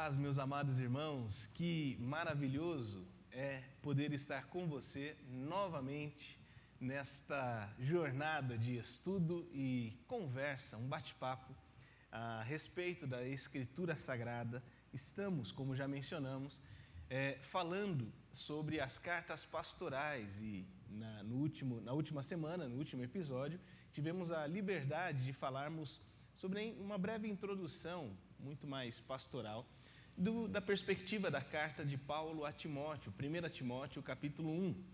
paz, meus amados irmãos, que maravilhoso é poder estar com você novamente nesta jornada de estudo e conversa, um bate-papo a respeito da Escritura Sagrada. Estamos, como já mencionamos, falando sobre as cartas pastorais e na última semana, no último episódio, tivemos a liberdade de falarmos sobre uma breve introdução, muito mais pastoral, da perspectiva da carta de Paulo a Timóteo, 1 Timóteo, capítulo 1.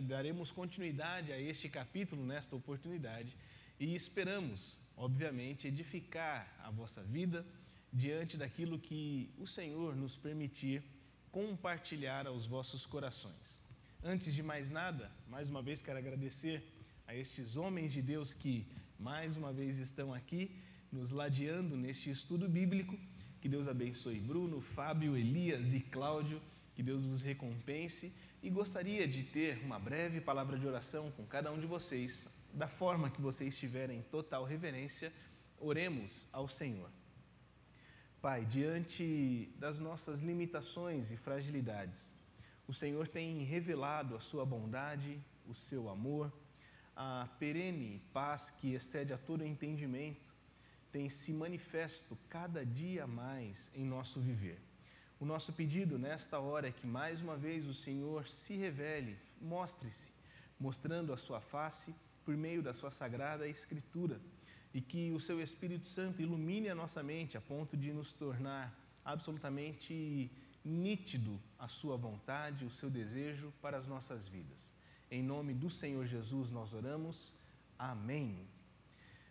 Daremos continuidade a este capítulo nesta oportunidade e esperamos, obviamente, edificar a vossa vida diante daquilo que o Senhor nos permitir compartilhar aos vossos corações. Antes de mais nada, mais uma vez quero agradecer a estes homens de Deus que mais uma vez estão aqui nos ladeando neste estudo bíblico. Que Deus abençoe Bruno, Fábio, Elias e Cláudio, que Deus vos recompense, e gostaria de ter uma breve palavra de oração com cada um de vocês, da forma que vocês tiverem total reverência. Oremos ao Senhor. Pai, diante das nossas limitações e fragilidades, o Senhor tem revelado a sua bondade, o seu amor, a perene paz que excede a todo entendimento, tem se manifesto cada dia mais em nosso viver. O nosso pedido nesta hora é que mais uma vez o Senhor se revele, mostre-se, mostrando a sua face por meio da sua sagrada Escritura, e que o seu Espírito Santo ilumine a nossa mente a ponto de nos tornar absolutamente nítido a sua vontade, o seu desejo para as nossas vidas. Em nome do Senhor Jesus nós oramos. Amém.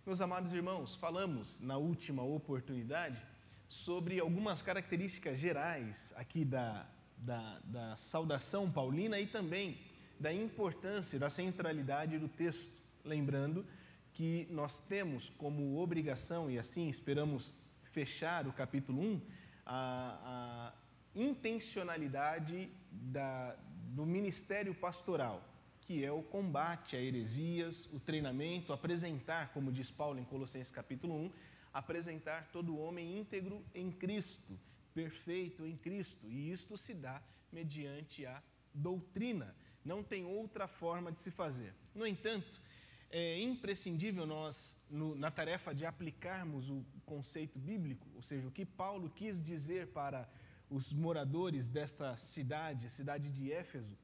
Meus amados irmãos, falamos na última oportunidade sobre algumas características gerais aqui da saudação paulina e também da importância, da centralidade do texto. Lembrando que nós temos como obrigação, e assim esperamos fechar o capítulo 1, a intencionalidade do ministério pastoral, que é o combate a heresias, o treinamento, apresentar, como diz Paulo em Colossenses capítulo 1, apresentar todo homem íntegro em Cristo, perfeito em Cristo, e isto se dá mediante a doutrina, não tem outra forma de se fazer. No entanto, é imprescindível nós, na tarefa de aplicarmos o conceito bíblico, ou seja, o que Paulo quis dizer para os moradores desta cidade, a cidade de Éfeso,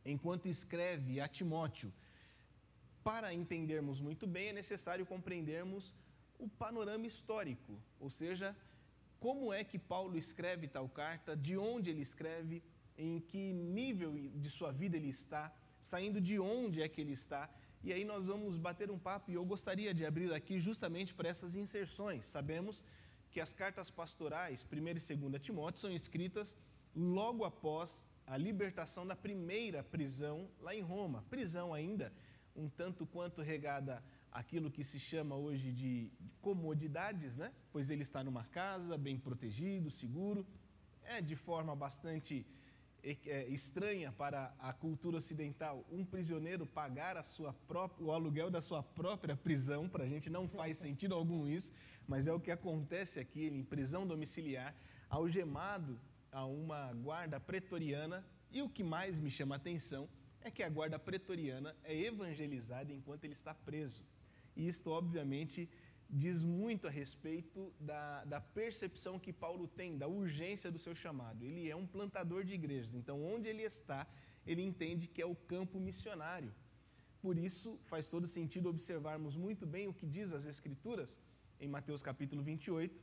enquanto escreve a Timóteo. Para entendermos muito bem, é necessário compreendermos o panorama histórico, ou seja, como é que Paulo escreve tal carta, de onde ele escreve, em que nível de sua vida ele está, saindo de onde é que ele está, e aí nós vamos bater um papo, e eu gostaria de abrir aqui justamente para essas inserções. Sabemos que as cartas pastorais, 1 e 2 Timóteo, são escritas logo após a libertação da primeira prisão lá em Roma. Prisão ainda um tanto quanto regada àquilo que se chama hoje de comodidades, né? Pois ele está numa casa, bem protegido, seguro. É de forma bastante estranha para a cultura ocidental um prisioneiro pagar o aluguel da sua própria prisão. Para a gente não faz sentido algum isso, mas é o que acontece aqui em prisão domiciliar, algemado a uma guarda pretoriana. E o que mais me chama a atenção é que a guarda pretoriana é evangelizada enquanto ele está preso. E isto, obviamente, diz muito a respeito da percepção que Paulo tem, da urgência do seu chamado. Ele é um plantador de igrejas, então onde ele está, ele entende que é o campo missionário. Por isso, faz todo sentido observarmos muito bem o que diz as Escrituras em Mateus capítulo 28,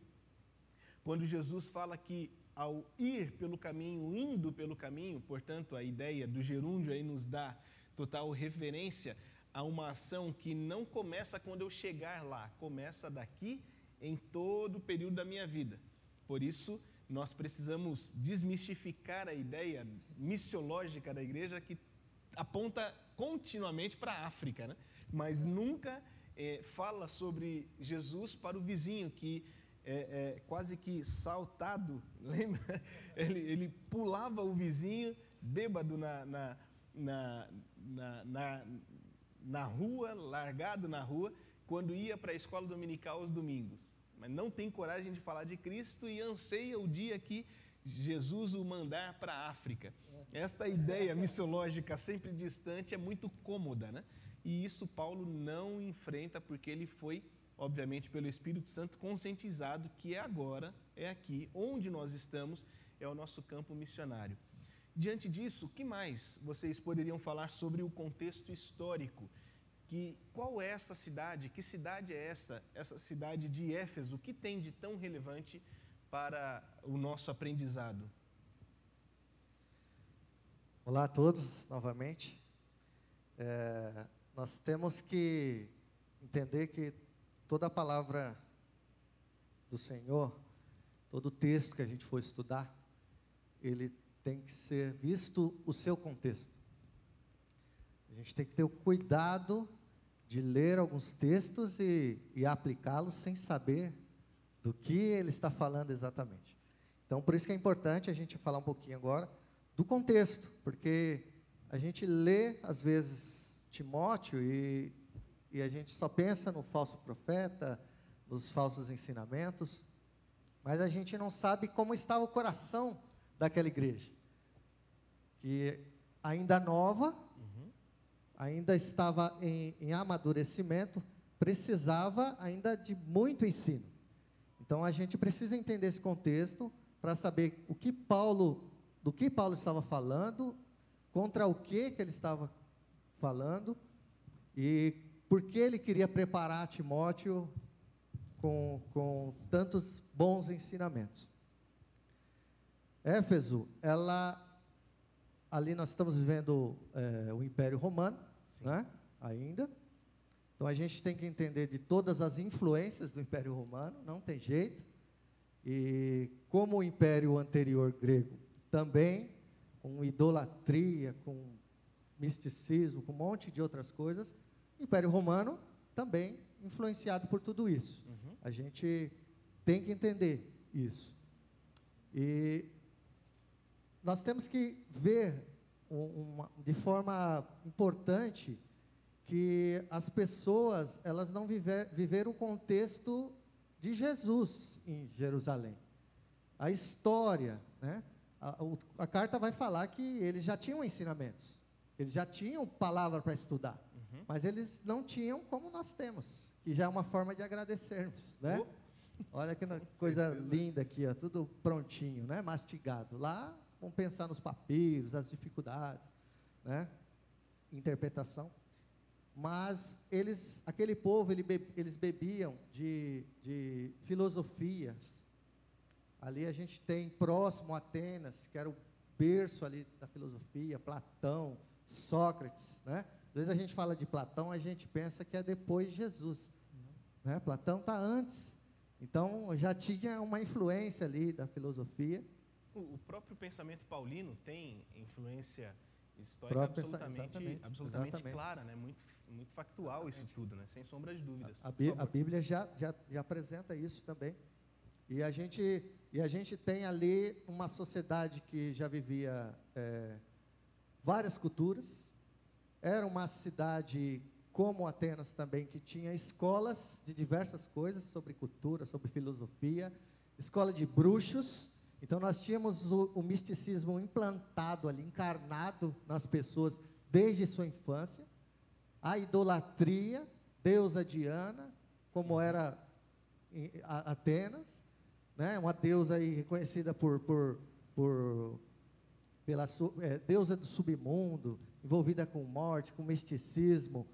quando Jesus fala que ao ir pelo caminho, indo pelo caminho, portanto a ideia do gerúndio aí nos dá total referência a uma ação que não começa quando eu chegar lá, começa daqui em todo o período da minha vida. Por isso, nós precisamos desmistificar a ideia missiológica da igreja que aponta continuamente para a África, né? Mas nunca fala sobre Jesus para o vizinho que quase que saltado, lembra? Ele pulava o vizinho, bêbado na rua, largado na rua, quando ia para a escola dominical aos domingos. mas não tem coragem de falar de Cristo e anseia o dia que Jesus o mandar para a África. Esta ideia missiológica sempre distante é muito cômoda, né? E isso Paulo não enfrenta porque ele foi, obviamente, pelo Espírito Santo conscientizado que é agora, é aqui, onde nós estamos, é o nosso campo missionário. Diante disso, o que mais vocês poderiam falar sobre o contexto histórico? Qual é essa cidade? Que cidade é essa cidade de Éfeso? O que tem de tão relevante para o nosso aprendizado? Olá a todos, novamente. Nós temos que entender que toda a palavra do Senhor, todo o texto que a gente for estudar, ele tem que ser visto o seu contexto. A gente tem que ter o cuidado de ler alguns textos e aplicá-los sem saber do que ele está falando exatamente. Então, por isso que é importante a gente falar um pouquinho agora do contexto, porque a gente lê, às vezes, Timóteo e a gente só pensa no falso profeta, nos falsos ensinamentos, mas a gente não sabe como estava o coração daquela igreja, que ainda nova, ainda estava em amadurecimento, precisava ainda de muito ensino. Então, a gente precisa entender esse contexto para saber do que Paulo estava falando, contra o que ele estava falando, e por que ele queria preparar Timóteo com tantos bons ensinamentos. Éfeso, ali nós estamos vivendo o Império Romano, né, ainda. Então, a gente tem que entender de todas as influências do Império Romano, não tem jeito. E como o Império anterior grego também, com idolatria, com misticismo, com um monte de outras coisas, o Império Romano também influenciado por tudo isso. A gente tem que entender isso. E nós temos que ver de forma importante que as pessoas, elas não viveram o contexto de Jesus em Jerusalém. A história, né? A carta vai falar que eles já tinham ensinamentos, eles já tinham palavra para estudar, mas eles não tinham como nós temos, que já é uma forma de agradecermos, né? Olha que coisa linda aqui, ó, tudo prontinho, né? Mastigado. Lá, vamos pensar nos papiros, as dificuldades, né? Interpretação. Mas aquele povo, eles bebiam de filosofias. Ali a gente tem próximo a Atenas, que era o berço ali da filosofia, Platão, Sócrates, né? Às vezes a gente fala de Platão, a gente pensa que é depois de Jesus, né? Platão está antes, então já tinha uma influência ali da filosofia. O próprio pensamento paulino tem influência histórica absolutamente clara, né? Muito factual isso tudo, né? Sem sombra de dúvidas. A Bíblia já apresenta isso também. E a gente tem ali uma sociedade que já vivia várias culturas. Era uma cidade como Atenas também, que tinha escolas de diversas coisas, sobre cultura, sobre filosofia, escola de bruxos. Então, nós tínhamos o misticismo implantado ali, encarnado nas pessoas desde sua infância. A idolatria, deusa Diana, como era em Atenas, né? Uma deusa aí reconhecida pela deusa do submundo, envolvida com morte, com misticismo,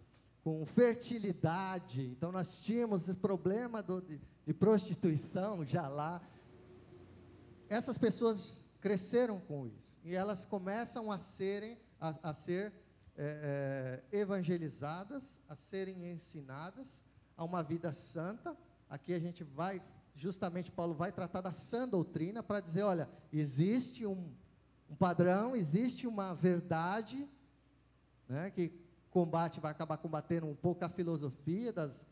com fertilidade. Então, nós tínhamos o problema de prostituição já lá. Essas pessoas cresceram com isso, e elas começam a ser evangelizadas, a serem ensinadas a uma vida santa. Aqui a gente vai, justamente Paulo vai tratar da sã doutrina, para dizer, olha, existe um padrão, existe uma verdade, né, que vai acabar combatendo um pouco a filosofia das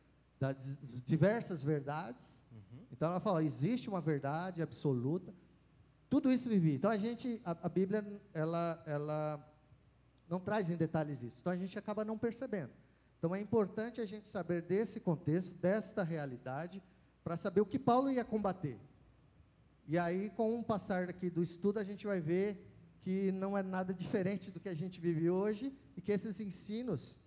diversas verdades. Então ela fala, existe uma verdade absoluta, tudo isso vivia. Então a Bíblia, ela não traz em detalhes isso, então a gente acaba não percebendo. Então é importante a gente saber desse contexto, desta realidade, para saber o que Paulo ia combater. E aí, com o passar aqui do estudo, a gente vai ver que não é nada diferente do que a gente vive hoje, e que esses ensinos,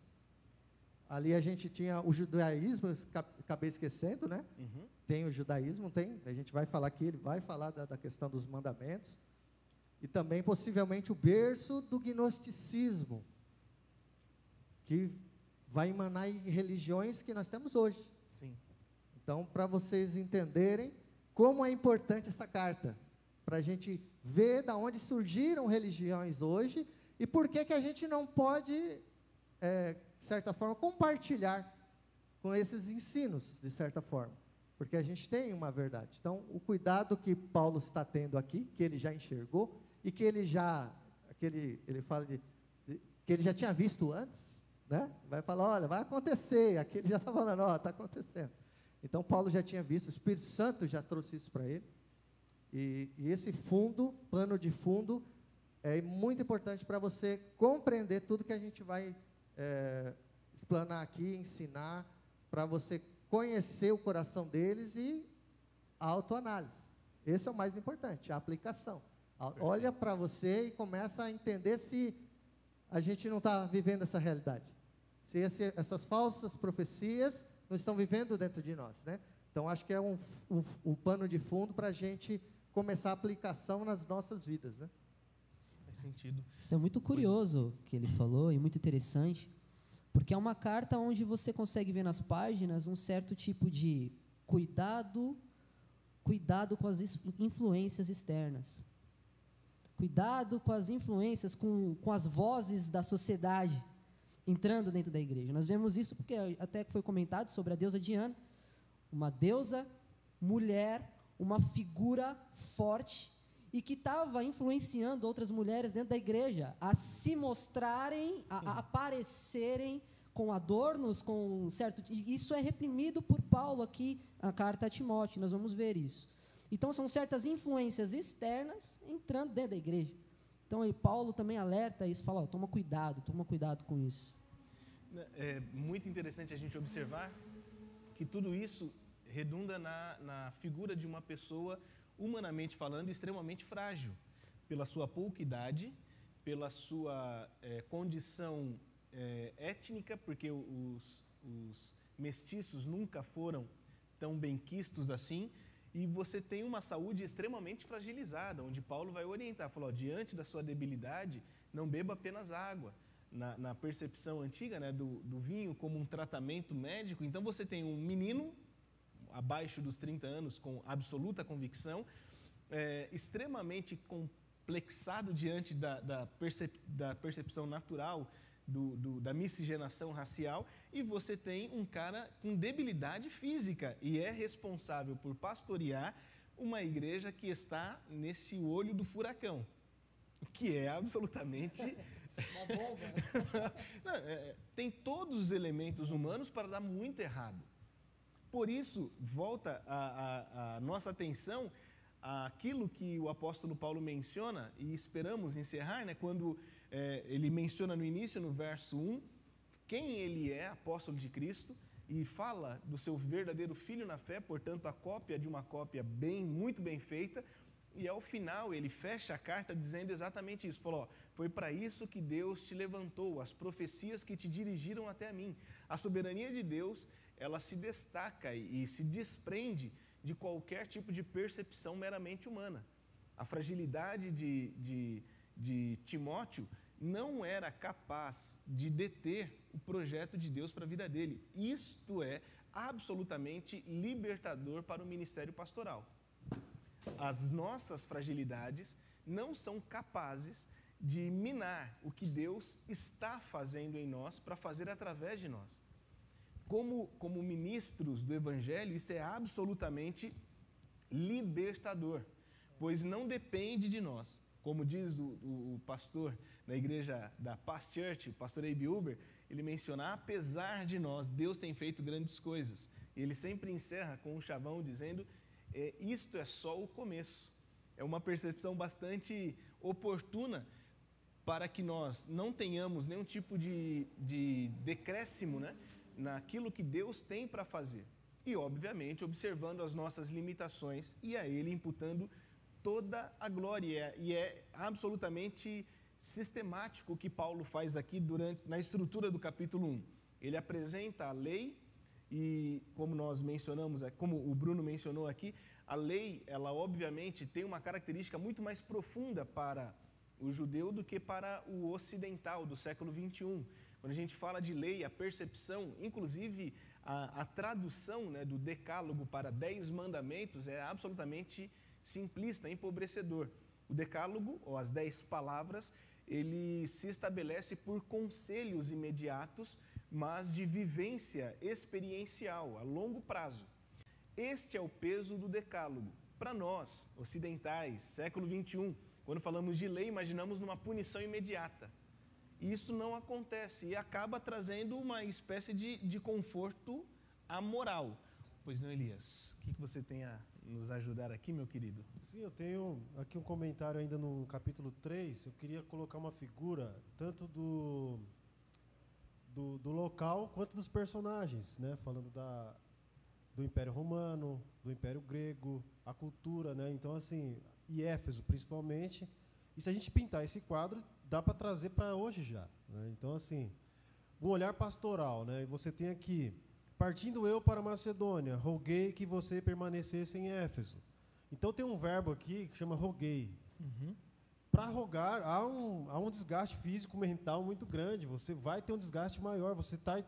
ali a gente tinha o judaísmo, acabei esquecendo, né? Uhum. Tem o judaísmo, a gente vai falar aqui, ele vai falar da questão dos mandamentos, e também possivelmente o berço do gnosticismo, que vai emanar em religiões que nós temos hoje. Sim. Então, para vocês entenderem como é importante essa carta, para a gente ver de onde surgiram religiões hoje e por que a gente não pode, de certa forma, compartilhar com esses ensinos, de certa forma, porque a gente tem uma verdade. Então, o cuidado que Paulo está tendo aqui, que ele já enxergou e que ele fala que ele já tinha visto antes, né? Vai falar, olha, vai acontecer, aqui ele já está falando, ó, está acontecendo. Então, Paulo já tinha visto, o Espírito Santo já trouxe isso para ele. E esse pano de fundo, é muito importante para você compreender tudo que a gente vai explanar aqui, ensinar, para você conhecer o coração deles e a autoanálise. Esse é o mais importante, a aplicação. Olha para você e começa a entender se a gente não está vivendo essa realidade. Se essas falsas profecias não estão vivendo dentro de nós, né? Então, acho que é um pano de fundo para a gente começar a aplicação nas nossas vidas, né? Faz sentido. Isso é muito curioso que ele falou e muito interessante, porque é uma carta onde você consegue ver nas páginas um certo tipo de cuidado com as influências externas. Cuidado com as influências, com as vozes da sociedade entrando dentro da igreja. Nós vemos isso porque até foi comentado sobre a deusa Diana, uma deusa, mulher, uma figura forte e que estava influenciando outras mulheres dentro da igreja a se mostrarem, a aparecerem com adornos, com certo... E isso é reprimido por Paulo aqui, na carta a Timóteo, nós vamos ver isso. Então, são certas influências externas entrando dentro da igreja. Então, aí, Paulo também alerta isso, fala, toma cuidado com isso. É muito interessante a gente observar que tudo isso redunda na figura de uma pessoa, humanamente falando, extremamente frágil, pela sua pouca idade, pela sua condição étnica, porque os mestiços nunca foram tão benquistos assim, e você tem uma saúde extremamente fragilizada, onde Paulo vai orientar, falou, diante da sua debilidade, não beba apenas água. Na percepção antiga, né, do vinho como um tratamento médico, então você tem um menino abaixo dos 30 anos com absoluta convicção, extremamente complexado diante da percepção natural da miscigenação racial, e você tem um cara com debilidade física e é responsável por pastorear uma igreja que está nesse olho do furacão, que é absolutamente... Uma bomba. Não, tem todos os elementos humanos para dar muito errado. Por isso, volta a nossa atenção àquilo que o apóstolo Paulo menciona, e esperamos encerrar, né, quando ele menciona no início, no verso 1, quem ele é, apóstolo de Cristo, e fala do seu verdadeiro filho na fé, portanto, a cópia de uma cópia muito bem feita, e ao final ele fecha a carta dizendo exatamente isso, falou, foi para isso que Deus te levantou, as profecias que te dirigiram até mim. A soberania de Deus, ela se destaca e se desprende de qualquer tipo de percepção meramente humana. A fragilidade de Timóteo não era capaz de deter o projeto de Deus para a vida dele. Isto é absolutamente libertador para o ministério pastoral. As nossas fragilidades não são capazes de minar o que Deus está fazendo em nós para fazer através de nós. Como ministros do Evangelho, isso é absolutamente libertador, pois não depende de nós. Como diz o pastor na igreja da Paz Church, o pastor Abe Uber, ele menciona, apesar de nós, Deus tem feito grandes coisas. E ele sempre encerra com um chavão dizendo, isto é só o começo. É uma percepção bastante oportuna para que nós não tenhamos nenhum tipo de decréscimo, né, naquilo que Deus tem para fazer. e, obviamente, observando as nossas limitações e a Ele imputando toda a glória. E é absolutamente sistemático o que Paulo faz aqui na estrutura do capítulo 1. Ele apresenta a lei e, como nós mencionamos, como o Bruno mencionou aqui, a lei, ela obviamente tem uma característica muito mais profunda para o judeu do que para o ocidental do século 21. Quando a gente fala de lei, a percepção, inclusive a tradução, né, do decálogo para 10 mandamentos é absolutamente simplista, empobrecedor. O decálogo, ou as 10 palavras, ele se estabelece por conselhos imediatos, mas de vivência experiencial, a longo prazo. Este é o peso do decálogo. Para nós, ocidentais, século 21, quando falamos de lei, imaginamos numa punição imediata. Isso não acontece e acaba trazendo uma espécie de conforto amoral. Pois não, Elias? O que você tem a nos ajudar aqui, meu querido? Sim, eu tenho aqui um comentário ainda no capítulo 3. Eu queria colocar uma figura tanto do local quanto dos personagens, né? Falando do Império Romano, do Império Grego, a cultura, né? Então, assim, e Éfeso, principalmente. E se a gente pintar esse quadro, dá para trazer para hoje já, né? Então, assim, um olhar pastoral, né? E você tem aqui: partindo eu para Macedônia, roguei que você permanecesse em Éfeso. Então tem um verbo aqui que chama roguei. Uhum. Para rogar, há um desgaste físico, mental muito grande. Você vai ter um desgaste maior. Você está,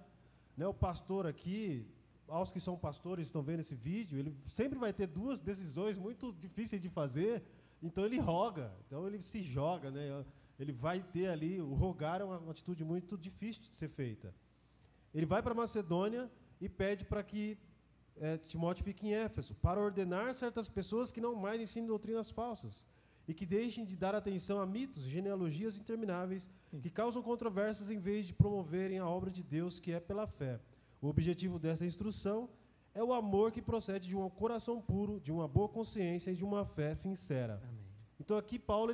né, o pastor aqui, aos que são pastores estão vendo esse vídeo, ele sempre vai ter duas decisões muito difíceis de fazer. Então ele roga, então ele se joga, né? Ele vai ter ali, o rogar é uma atitude muito difícil de ser feita. Ele vai para Macedônia e pede para que Timóteo fique em Éfeso, para ordenar certas pessoas que não mais ensinem doutrinas falsas e que deixem de dar atenção a mitos, genealogias intermináveis que causam controvérsias em vez de promoverem a obra de Deus, que é pela fé. O objetivo dessa instrução é o amor que procede de um coração puro, de uma boa consciência e de uma fé sincera. Amém. Então aqui Paulo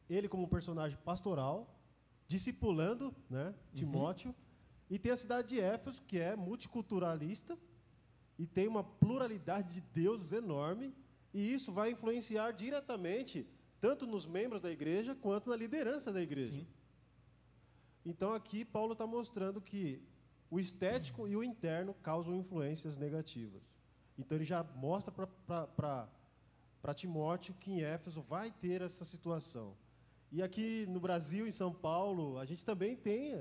ele como personagem pastoral, discipulando, né, Timóteo, e tem a cidade de Éfeso, que é multiculturalista, e tem uma pluralidade de deuses enorme, e isso vai influenciar diretamente tanto nos membros da igreja, quanto na liderança da igreja. Sim. Então, aqui, Paulo está mostrando que o estético e o interno causam influências negativas. Então, ele já mostra para Timóteo que em Éfeso vai ter essa situação. E aqui no Brasil, em São Paulo, a gente também tem.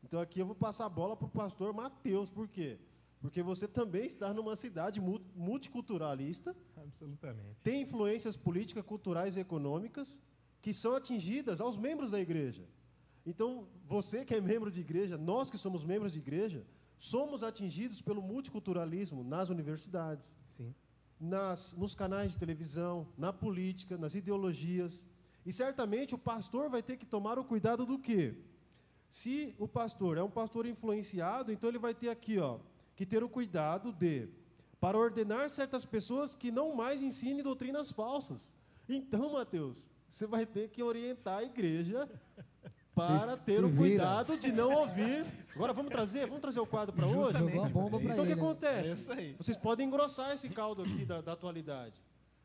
Então, aqui eu vou passar a bola para o pastor Mateus. Por quê? Porque você também está numa cidade multiculturalista. Absolutamente. Tem influências políticas, culturais e econômicas que são atingidas aos membros da igreja. Então, você que é membro de igreja, nós que somos membros de igreja, somos atingidos pelo multiculturalismo nas universidades, sim, nos canais de televisão, na política, nas ideologias. E certamente o pastor vai ter que tomar o cuidado do quê? Se o pastor é um pastor influenciado, então ele vai ter aqui, que ter o cuidado para ordenar certas pessoas que não mais ensinem doutrinas falsas. Então, Mateus, você vai ter que orientar a igreja para ter o cuidado de não ouvir. Agora vamos trazer o quadro para hoje? Jogou a bomba para então o que ele. acontece? Vocês podem engrossar esse caldo aqui da atualidade.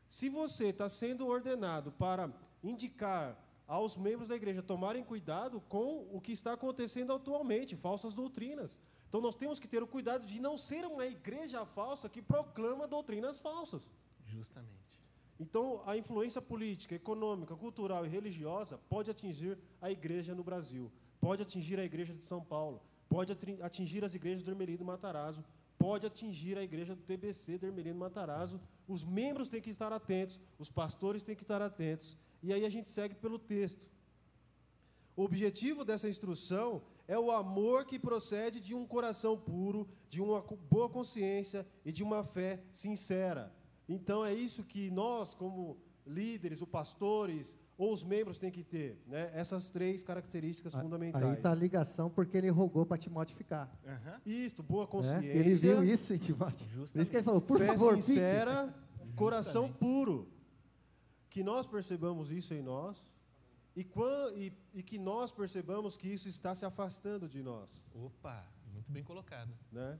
Se você está sendo ordenado para indicar aos membros da igreja tomarem cuidado com o que está acontecendo atualmente, falsas doutrinas. Então nós temos que ter o cuidado de não ser uma igreja falsa que proclama doutrinas falsas. Justamente. Então a influência política, econômica, cultural e religiosa pode atingir a igreja no Brasil, pode atingir a igreja de São Paulo, pode atingir as igrejas do Hermelino Matarazzo, pode atingir a igreja do TBC do Hermelino Matarazzo. Sim. Os membros têm que estar atentos, os pastores têm que estar atentos. E aí a gente segue pelo texto. O objetivo dessa instrução é o amor que procede de um coração puro, de uma boa consciência e de uma fé sincera. Então é isso que nós, como líderes, os pastores ou os membros têm que ter, né? Essas 3 características fundamentais. Aí está a ligação, porque ele rogou para Timóteo ficar. Isso, boa consciência. Ele viu isso em Timóteo. Justamente. Por isso que ele falou, por favor, fé sincera, coração puro. Que nós percebamos isso em nós e que nós percebamos que isso está se afastando de nós. Opa, muito bem colocado. Né?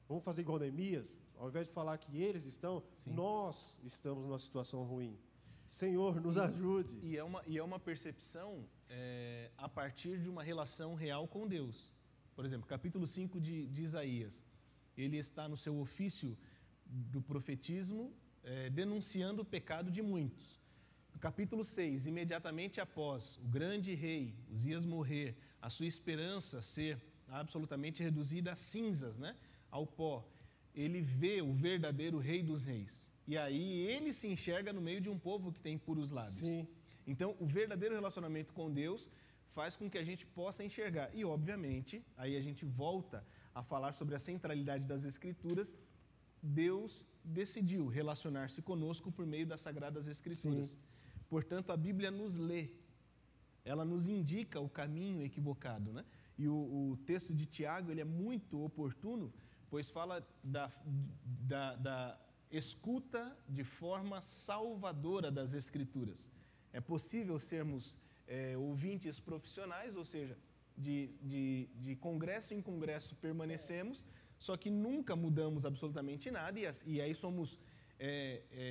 Vamos fazer igual Neemias? Ao invés de falar que eles estão, Sim. nós estamos numa situação ruim. Senhor, nos ajude. E é uma percepção a partir de uma relação real com Deus. Por exemplo, capítulo 5 de Isaías. Ele está no seu ofício do profetismo, denunciando o pecado de muitos. No capítulo 6, imediatamente após o grande rei Uzias morrer, a sua esperança ser absolutamente reduzida a cinzas, né? Ao pó, ele vê o verdadeiro rei dos reis. E aí ele se enxerga no meio de um povo que tem puros lábios. Sim. Então, o verdadeiro relacionamento com Deus faz com que a gente possa enxergar. E, obviamente, aí a gente volta a falar sobre a centralidade das Escrituras. Deus decidiu relacionar-se conosco por meio das Sagradas Escrituras. Sim. Portanto, a Bíblia nos lê. Ela nos indica o caminho equivocado, né? E o texto de Tiago, ele é muito oportuno, pois fala da escuta de forma salvadora das Escrituras. É possível sermos ouvintes profissionais, ou seja, de congresso em congresso permanecemos, só que nunca mudamos absolutamente nada, e aí somos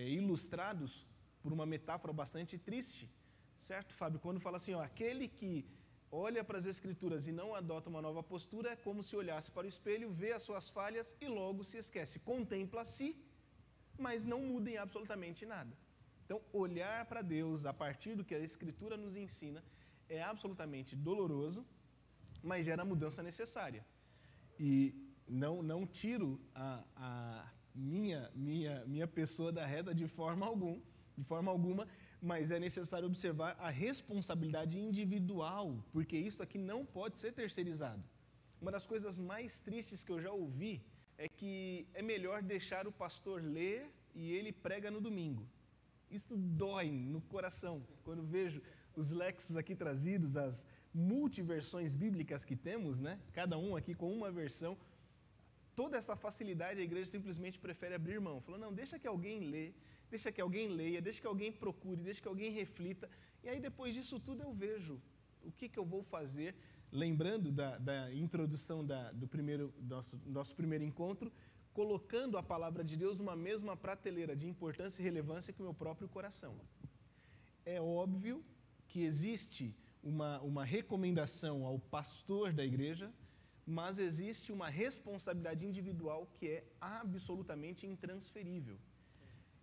ilustrados por uma metáfora bastante triste, certo, Fábio? Quando fala assim, ó, aquele que olha para as Escrituras e não adota uma nova postura, é como se olhasse para o espelho, vê as suas falhas e logo se esquece. Contempla a si, mas não muda em absolutamente nada. Então, olhar para Deus a partir do que a Escritura nos ensina é absolutamente doloroso, mas gera a mudança necessária. E não tiro a minha pessoa da reta de forma alguma, mas é necessário observar a responsabilidade individual, porque isso aqui não pode ser terceirizado. Uma das coisas mais tristes que eu já ouvi é que é melhor deixar o pastor ler e ele prega no domingo. Isso dói no coração, quando vejo os léxicos aqui trazidos, as multiversões bíblicas que temos, né? Cada um aqui com uma versão. Toda essa facilidade a igreja simplesmente prefere abrir mão. Falou, não, deixa que alguém lê, deixa que alguém leia, deixa que alguém procure, deixa que alguém reflita. E aí depois disso tudo eu vejo o que eu vou fazer. Lembrando da introdução do nosso primeiro encontro, colocando a palavra de Deus numa mesma prateleira de importância e relevância que o meu próprio coração. É óbvio que existe uma recomendação ao pastor da igreja, mas existe uma responsabilidade individual que é absolutamente intransferível.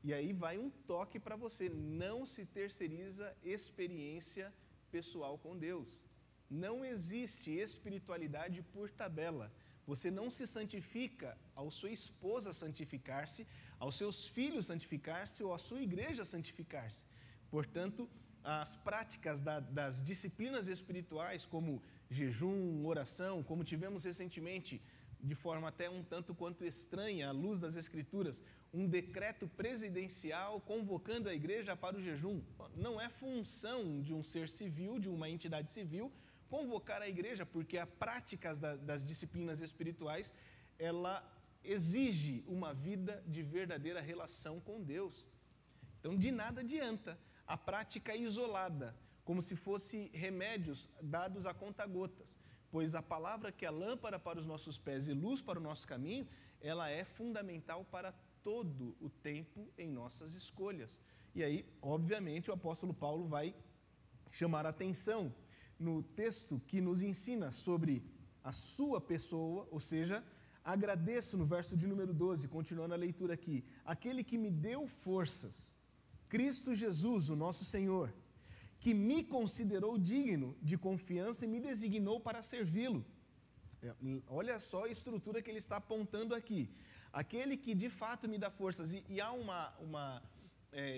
E aí vai um toque para você, não se terceiriza experiência pessoal com Deus. Não existe espiritualidade por tabela. Você não se santifica ao sua esposa santificar-se, aos seus filhos santificar-se ou à sua igreja santificar-se. Portanto, as práticas das disciplinas espirituais, como jejum, oração, como tivemos recentemente, de forma até um tanto quanto estranha, à luz das Escrituras, um decreto presidencial convocando a igreja para o jejum. Não é função de um ser civil, de uma entidade civil, convocar a igreja, porque a prática das disciplinas espirituais, ela exige uma vida de verdadeira relação com Deus. Então, de nada adianta a prática isolada, como se fosse remédios dados a conta-gotas, pois a palavra que é lâmpada para os nossos pés e luz para o nosso caminho, ela é fundamental para todo o tempo em nossas escolhas. E aí, obviamente, o apóstolo Paulo vai chamar a atenção no texto que nos ensina sobre a sua pessoa, ou seja, agradeço no verso de número 12, continuando a leitura aqui, aquele que me deu forças, Cristo Jesus, o nosso Senhor, que me considerou digno de confiança e me designou para servi-lo. Olha só a estrutura que ele está apontando aqui. Aquele que de fato me dá forças, e há uma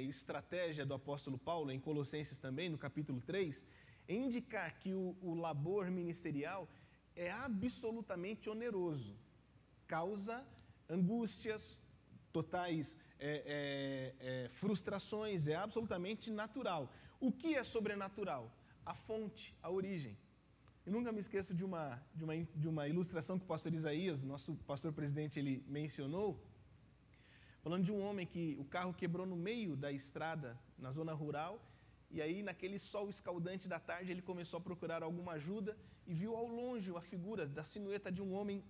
estratégia do apóstolo Paulo, em Colossenses também, no capítulo 3, em indicar que o labor ministerial é absolutamente oneroso, causa angústias, totais frustrações, é absolutamente natural. O que é sobrenatural? A fonte, a origem. Eu nunca me esqueço de uma ilustração que o pastor Isaías, nosso pastor presidente, ele mencionou, falando de um homem que o carro quebrou no meio da estrada, na zona rural, e aí naquele sol escaldante da tarde ele começou a procurar alguma ajuda e viu ao longe a figura da silhueta de um homem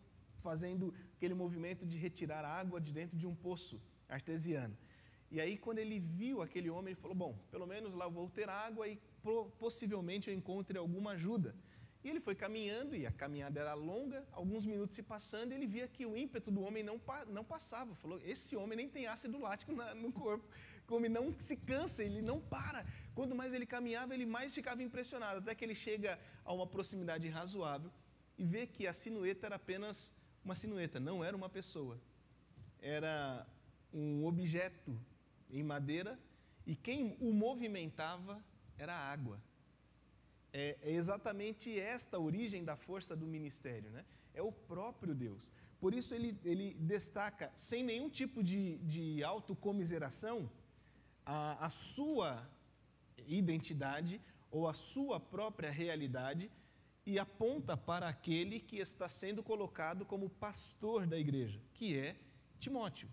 fazendo aquele movimento de retirar água de dentro de um poço artesiano. E aí, quando ele viu aquele homem, ele falou, bom, pelo menos lá eu vou ter água e possivelmente eu encontre alguma ajuda. E ele foi caminhando, e a caminhada era longa, alguns minutos se passando, e ele via que o ímpeto do homem não passava. Falou, esse homem nem tem ácido lático no corpo. O homem não se cansa, ele não para. Quanto mais ele caminhava, ele mais ficava impressionado, até que ele chega a uma proximidade razoável e vê que a silhueta era apenas uma silhueta, não era uma pessoa. Era um objeto em madeira, e quem o movimentava era a água. É exatamente esta a origem da força do ministério, né? É o próprio Deus. Por isso ele destaca, sem nenhum tipo de autocomiseração, a sua identidade ou a sua própria realidade, e aponta para aquele que está sendo colocado como pastor da igreja, que é Timóteo.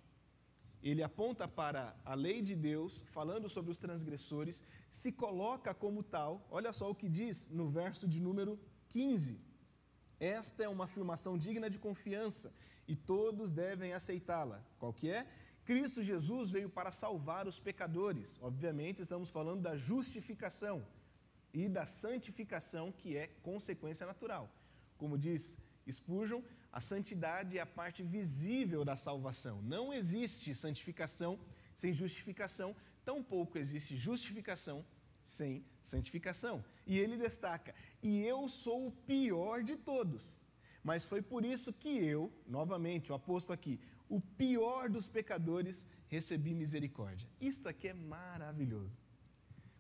Ele aponta para a lei de Deus, falando sobre os transgressores, se coloca como tal. Olha só o que diz no verso de número 15. Esta é uma afirmação digna de confiança e todos devem aceitá-la. Qual que é? Cristo Jesus veio para salvar os pecadores. Obviamente, estamos falando da justificação e da santificação, que é consequência natural. Como diz Spurgeon, a santidade é a parte visível da salvação. Não existe santificação sem justificação, tampouco existe justificação sem santificação. E ele destaca, e eu sou o pior de todos, mas foi por isso que eu, novamente, o apóstolo aqui, o pior dos pecadores, recebi misericórdia. Isto aqui é maravilhoso.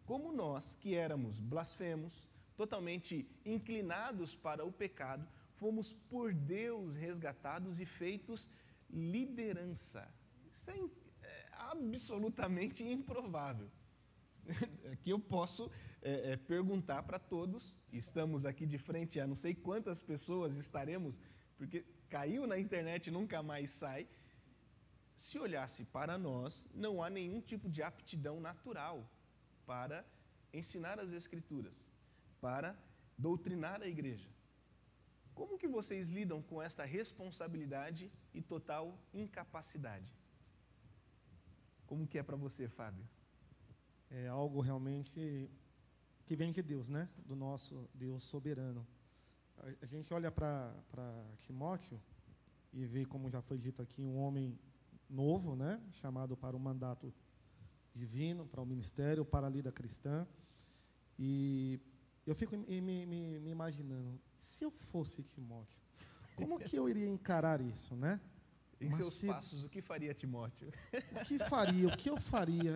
Como nós, que éramos blasfemos, totalmente inclinados para o pecado, fomos por Deus resgatados e feitos liderança. Isso é absolutamente improvável. Aqui eu posso perguntar para todos, estamos aqui de frente a não sei quantas pessoas estaremos, porque caiu na internet e nunca mais sai. Se olhasse para nós, não há nenhum tipo de aptidão natural para ensinar as Escrituras, para doutrinar a igreja. Como que vocês lidam com esta responsabilidade e total incapacidade? Como que é para você, Fábio? É algo realmente que vem de Deus, né? Do nosso Deus soberano. A gente olha para Timóteo e vê, como já foi dito aqui, um homem novo, né? Chamado para o mandato divino, para o ministério, para a lida cristã. E eu fico me imaginando, se eu fosse Timóteo, como que eu iria encarar isso, né? Em seus passos, o que faria Timóteo? O que faria? O que eu faria?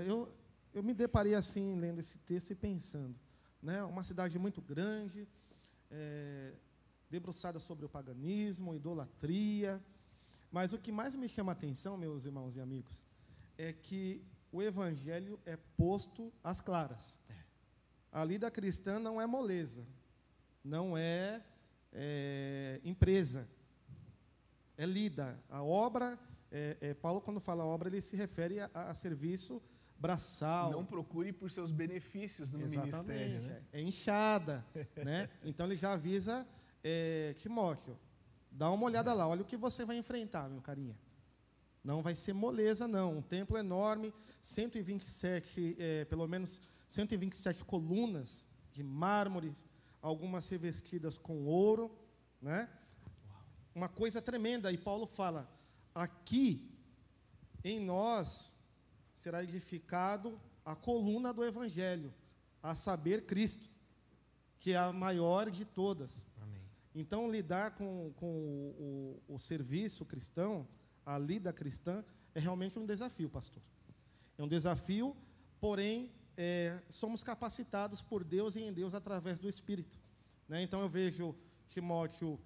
Eu me deparei assim, lendo esse texto e pensando, né? Uma cidade muito grande, debruçada sobre o paganismo, idolatria. Mas o que mais me chama a atenção, meus irmãos e amigos, é que o evangelho é posto às claras. A lida cristã não é moleza, não é empresa, é lida. A obra, Paulo, quando fala obra, ele se refere a serviço braçal. Não procure por seus benefícios no ministério. Né? É inchada. Né? Então, ele já avisa Timóteo, dá uma olhada lá, olha o que você vai enfrentar, meu carinha. Não vai ser moleza, não. Um templo enorme, 127, pelo menos 127 colunas de mármores, algumas revestidas com ouro, né? Uma coisa tremenda. E Paulo fala, aqui em nós será edificado a coluna do Evangelho, a saber, Cristo, que é a maior de todas. Amém. Então, lidar com o serviço cristão, a lida cristã, é realmente um desafio, pastor. É um desafio, porém, somos capacitados por Deus e em Deus através do Espírito. Né? Então, eu vejo Timóteo,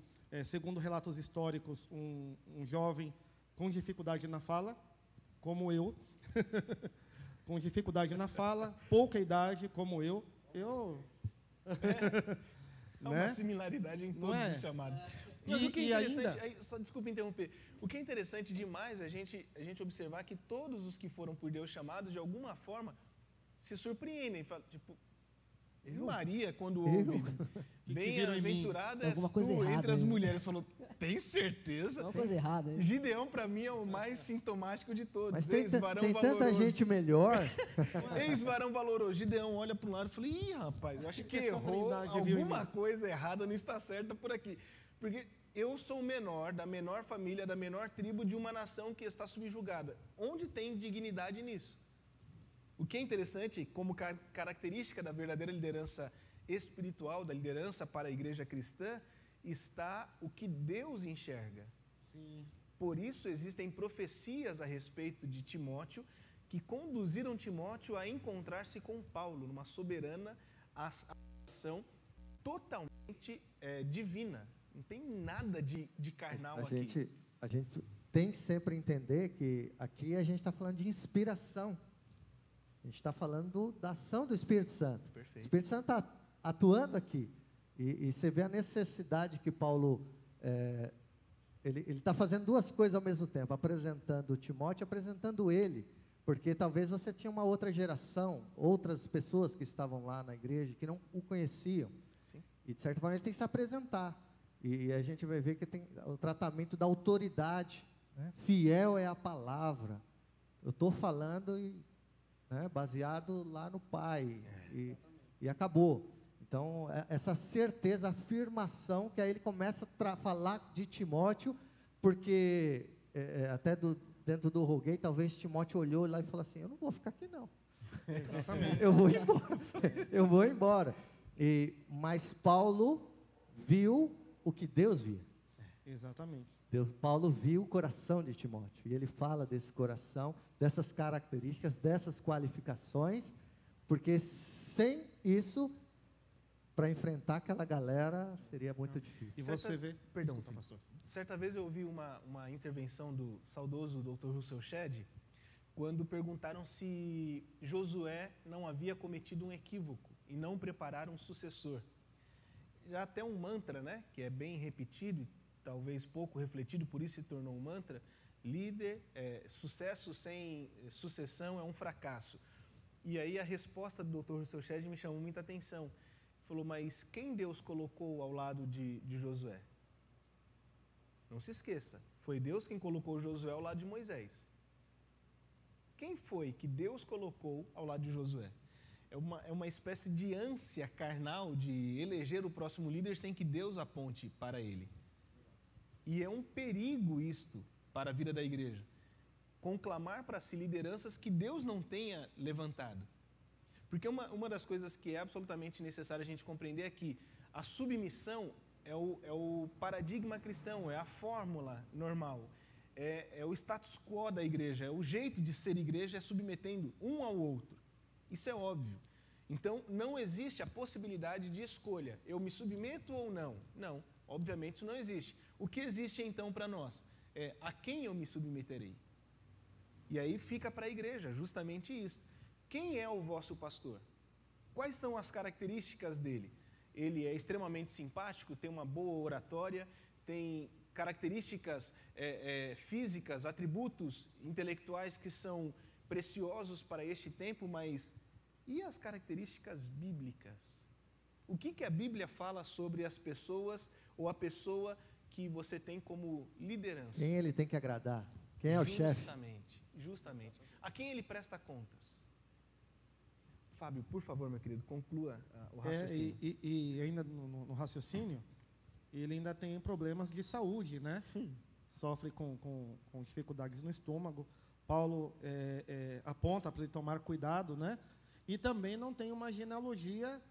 segundo relatos históricos, um jovem com dificuldade na fala, como eu, com dificuldade na fala, pouca idade, como eu. Há uma similaridade em todos os chamados. Mas o que é interessante, só desculpa interromper, o que é interessante demais é a gente observar que todos os que foram por Deus chamados, de alguma forma, se surpreendem. Tipo, Maria, quando ouve que viram em mim? Bem-aventurada és Alguma coisa tu errada entre as aí. mulheres. Falou, tem certeza? Uma coisa errada, hein? Gideão, para mim, é o mais sintomático de todos. Mas tem Ex-varão tanta valoroso. gente melhor. Ex-varão valoroso. Gideão olha para um lado e fala, ih, rapaz, eu acho que essa errou, trindade viu em alguma mim? coisa errada não está certa por aqui. Porque eu sou o menor, da menor família, da menor tribo de uma nação que está subjugada. Onde tem dignidade nisso? O que é interessante, como característica da verdadeira liderança espiritual, da liderança para a igreja cristã, está o que Deus enxerga. Sim. Por isso existem profecias a respeito de Timóteo que conduziram Timóteo a encontrar-se com Paulo numa soberana ação totalmente divina. Não tem nada de carnal aqui. A gente tem que sempre entender que aqui a gente está falando de inspiração. A gente está falando da ação do Espírito Santo. Perfeito. O Espírito Santo está atuando aqui. E você vê a necessidade que Paulo... ele está fazendo duas coisas ao mesmo tempo, apresentando Timóteo e apresentando ele, porque talvez você tinha uma outra geração, outras pessoas que estavam lá na igreja, que não o conheciam. Sim. E, de certa forma, ele tem que se apresentar. E a gente vai ver que tem o tratamento da autoridade. Né? Fiel é a palavra. Eu estou falando baseado lá no Pai. E acabou. Então, essa certeza, afirmação, que aí ele começa a falar de Timóteo, porque até dentro do roguei, talvez Timóteo olhou lá e falou assim, eu não vou ficar aqui não. Exatamente. Eu vou embora. Eu vou embora. Mas Paulo viu o que Deus via. Exatamente. Paulo viu o coração de Timóteo, e ele fala desse coração, dessas características, dessas qualificações, porque sem isso, para enfrentar aquela galera, seria muito difícil. E você vê... Perdão, Desculpa, filho. pastor. Certa vez eu ouvi uma intervenção do saudoso Dr. Russell Shedd, quando perguntaram se Josué não havia cometido um equívoco e não preparar um sucessor. Já até um mantra, né, que é bem repetido e talvez pouco refletido, por isso se tornou um mantra, sucesso sem sucessão é um fracasso. E aí a resposta do Dr. Russell Shedd me chamou muita atenção. Falou, mas quem Deus colocou ao lado de Josué? Não se esqueça, foi Deus quem colocou Josué ao lado de Moisés. Quem foi que Deus colocou ao lado de Josué? É uma espécie de ânsia carnal de eleger o próximo líder sem que Deus aponte para ele. E é um perigo isto para a vida da igreja. Conclamar para si lideranças que Deus não tenha levantado. Porque uma das coisas que é absolutamente necessário a gente compreender é que a submissão é o paradigma cristão, é a fórmula normal, é o status quo da igreja, é o jeito de ser igreja, é submetendo um ao outro. Isso é óbvio. Então, não existe a possibilidade de escolha. Eu me submeto ou não? Não, obviamente isso não existe. O que existe então para nós? A quem eu me submeterei? E aí fica para a igreja justamente isso. Quem é o vosso pastor? Quais são as características dele? Ele é extremamente simpático, tem uma boa oratória, tem características físicas, atributos intelectuais que são preciosos para este tempo, mas e as características bíblicas? O que a Bíblia fala sobre as pessoas ou a pessoa que você tem como liderança? Quem ele tem que agradar? Quem é o chefe? Justamente. A quem ele presta contas? Fábio, por favor, meu querido, conclua o raciocínio. E ainda no raciocínio, ele ainda tem problemas de saúde, né? Sofre com dificuldades no estômago. Paulo aponta para ele tomar cuidado, né? E também não tem uma genealogia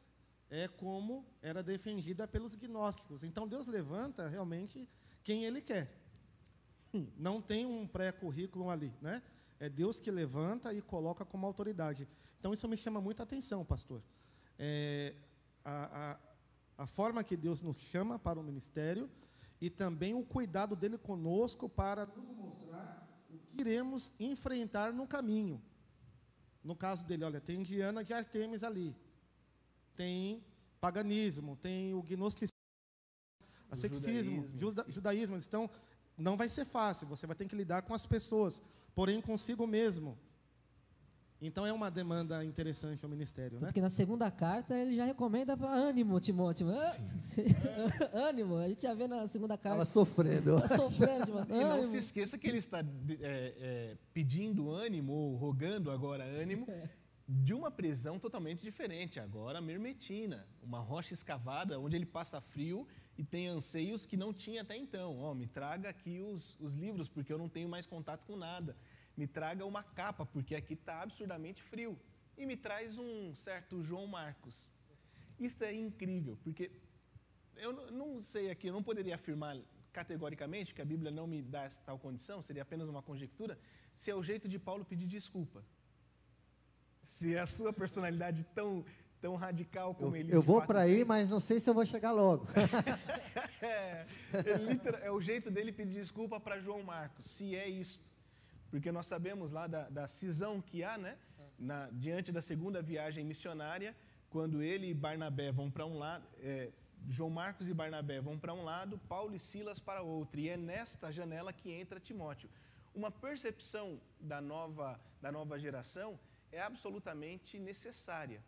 como era defendida pelos gnósticos. Então, Deus levanta realmente quem Ele quer. Não tem um pré-currículo ali, né? É Deus que levanta e coloca como autoridade. Então, isso me chama muita atenção, pastor. A forma que Deus nos chama para o ministério e também o cuidado dele conosco para nos mostrar o que iremos enfrentar no caminho. No caso dele, olha, tem Diana de Artemis ali, tem paganismo, tem o gnosticismo, sexismo, judaísmo. Então, não vai ser fácil, você vai ter que lidar com as pessoas, porém consigo mesmo. Então é uma demanda interessante ao ministério, né? Porque na segunda carta ele já recomenda ânimo, Timóteo. Ânimo, a gente já vê na segunda carta. Estava sofrendo. Está sofrendo, Timóteo. E não se esqueça que ele está pedindo ânimo, ou rogando agora ânimo, de uma prisão totalmente diferente. Agora, Mirmetina, uma rocha escavada, onde ele passa frio e tem anseios que não tinha até então. Me traga aqui os livros, porque eu não tenho mais contato com nada. Me traga uma capa, porque aqui está absurdamente frio. E me traz um certo João Marcos. Isso é incrível, porque eu não sei aqui, eu não poderia afirmar categoricamente que a Bíblia não me dá tal condição, seria apenas uma conjectura, se é o jeito de Paulo pedir desculpa. Se é a sua personalidade tão radical como ele Eu vou fato para aí, tem. mas não sei se eu vou chegar logo. É o jeito dele pedir desculpa para João Marcos, se é isto. Porque nós sabemos lá da cisão que há, né? Diante da segunda viagem missionária, quando ele e Barnabé vão para um lado, João Marcos e Barnabé vão para um lado, Paulo e Silas para outro. E é nesta janela que entra Timóteo. Uma percepção da nova geração é absolutamente necessária,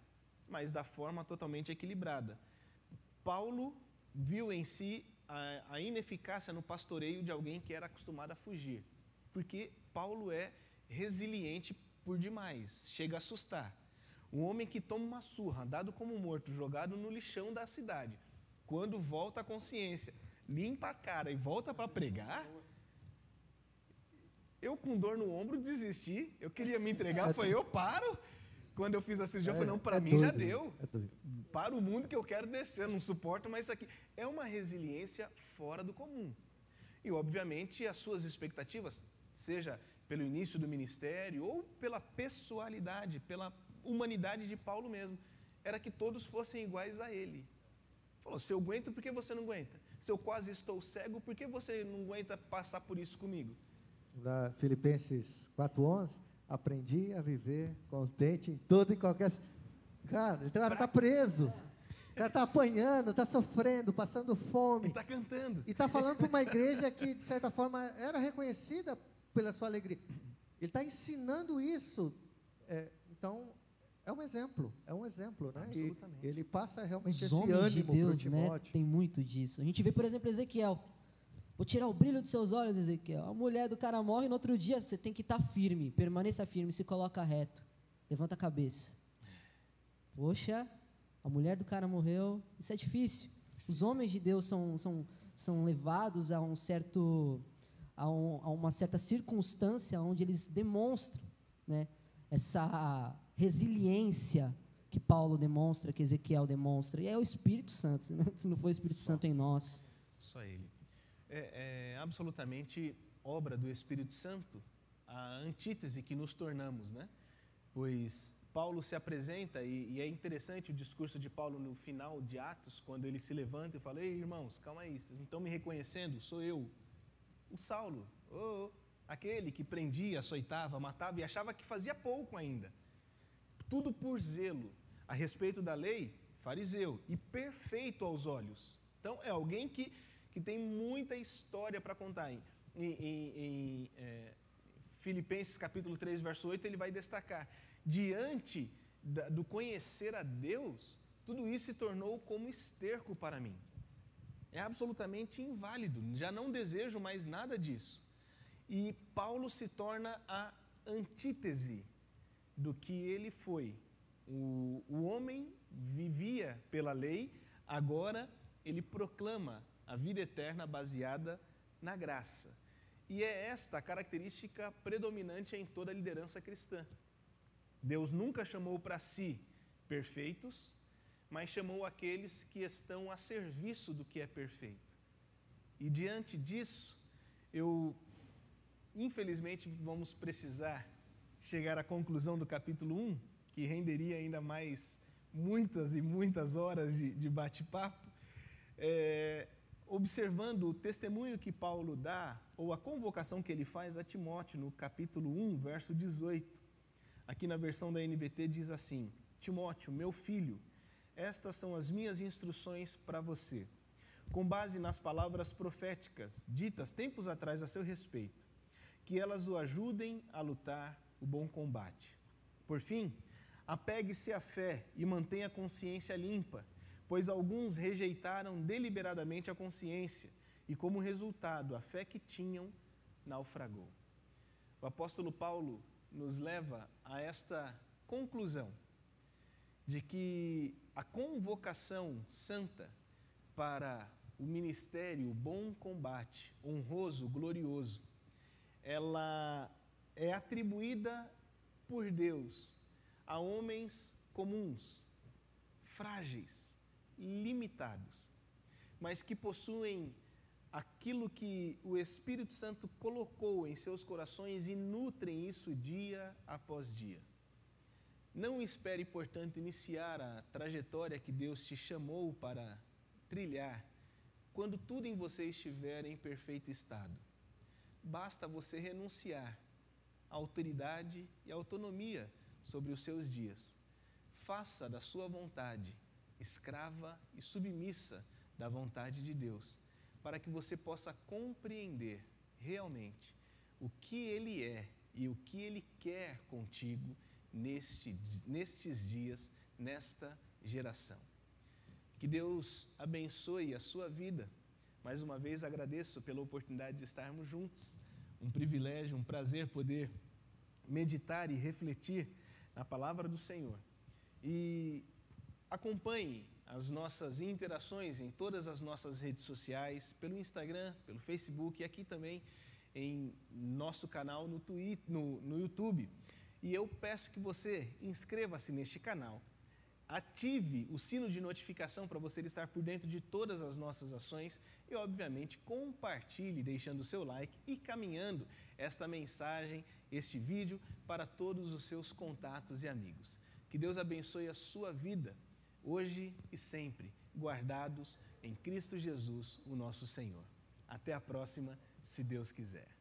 mas da forma totalmente equilibrada. Paulo viu em si a ineficácia no pastoreio de alguém que era acostumado a fugir, porque Paulo é resiliente por demais, chega a assustar. Um homem que toma uma surra, dado como morto, jogado no lixão da cidade, quando volta à consciência, limpa a cara e volta para pregar, eu com dor no ombro desisti, eu queria me entregar, eu paro. Quando eu fiz a cirurgia, eu falei, não, para mim já deu. Para o mundo que eu quero descer, não suporto mais isso aqui. É uma resiliência fora do comum. E, obviamente, as suas expectativas, seja pelo início do ministério ou pela pessoalidade, pela humanidade de Paulo mesmo, era que todos fossem iguais a ele. Falou, se eu aguento, por que você não aguenta? Se eu quase estou cego, por que você não aguenta passar por isso comigo? Na Filipenses 4:11, aprendi a viver contente em tudo e qualquer... Cara, o cara está preso, o cara está apanhando, está sofrendo, passando fome. E está cantando. E está falando para uma igreja que, de certa forma, era reconhecida pela sua alegria. Ele está ensinando isso. Então, é um exemplo, né? Absolutamente. E ele passa realmente Os esse homens de ânimo para o Deus, né, Timóteo. tem muito disso. A gente vê, por exemplo, Ezequiel. Vou tirar o brilho dos seus olhos, Ezequiel. A mulher do cara morre, no outro dia você tem que estar firme, permaneça firme, se coloca reto, levanta a cabeça. Poxa, a mulher do cara morreu, isso é difícil. Os homens de Deus são levados a uma certa circunstância onde eles demonstram, né, essa resiliência que Paulo demonstra, que Ezequiel demonstra, e é o Espírito Santo, né? Se não for o Espírito Santo em nós. Só ele. É absolutamente obra do Espírito Santo a antítese que nos tornamos, né? Pois Paulo se apresenta, e é interessante o discurso de Paulo no final de Atos, quando ele se levanta e fala, ei, irmãos, calma aí, vocês não estão me reconhecendo? Sou eu, o Saulo, aquele que prendia, açoitava, matava e achava que fazia pouco ainda. Tudo por zelo. A respeito da lei, fariseu, e perfeito aos olhos. Então, é alguém que tem muita história para contar. Em Filipenses capítulo 3, verso 8, ele vai destacar, diante do conhecer a Deus, tudo isso se tornou como esterco para mim. É absolutamente inválido, já não desejo mais nada disso. E Paulo se torna a antítese do que ele foi. O homem vivia pela lei, agora ele proclama a vida eterna baseada na graça. E é esta a característica predominante em toda a liderança cristã. Deus nunca chamou para si perfeitos, mas chamou aqueles que estão a serviço do que é perfeito. E diante disso, infelizmente, vamos precisar chegar à conclusão do capítulo 1, que renderia ainda mais muitas e muitas horas de bate-papo, observando o testemunho que Paulo dá, ou a convocação que ele faz a Timóteo, no capítulo 1, verso 18. Aqui na versão da NVT diz assim, Timóteo, meu filho, estas são as minhas instruções para você, com base nas palavras proféticas, ditas tempos atrás a seu respeito, que elas o ajudem a lutar o bom combate. Por fim, apegue-se à fé e mantenha a consciência limpa, pois alguns rejeitaram deliberadamente a consciência e, como resultado, a fé que tinham naufragou. O apóstolo Paulo nos leva a esta conclusão de que a convocação santa para o ministério, o bom combate, honroso, glorioso, ela é atribuída por Deus a homens comuns, frágeis, limitados, mas que possuem aquilo que o Espírito Santo colocou em seus corações e nutrem isso dia após dia. Não espere, portanto, iniciar a trajetória que Deus te chamou para trilhar quando tudo em você estiver em perfeito estado. Basta você renunciar à autoridade e à autonomia sobre os seus dias. Faça da sua vontade escrava e submissa da vontade de Deus, para que você possa compreender realmente o que Ele é e o que Ele quer contigo nestes dias, nesta geração. Que Deus abençoe a sua vida. Mais uma vez agradeço pela oportunidade de estarmos juntos. Um privilégio, um prazer poder meditar e refletir na palavra do Senhor. E acompanhe as nossas interações em todas as nossas redes sociais, pelo Instagram, pelo Facebook e aqui também em nosso canal no YouTube. E eu peço que você inscreva-se neste canal, ative o sino de notificação para você estar por dentro de todas as nossas ações e, obviamente, compartilhe deixando o seu like e caminhando esta mensagem, este vídeo para todos os seus contatos e amigos. Que Deus abençoe a sua vida, hoje e sempre, guardados em Cristo Jesus, o nosso Senhor. Até a próxima, se Deus quiser.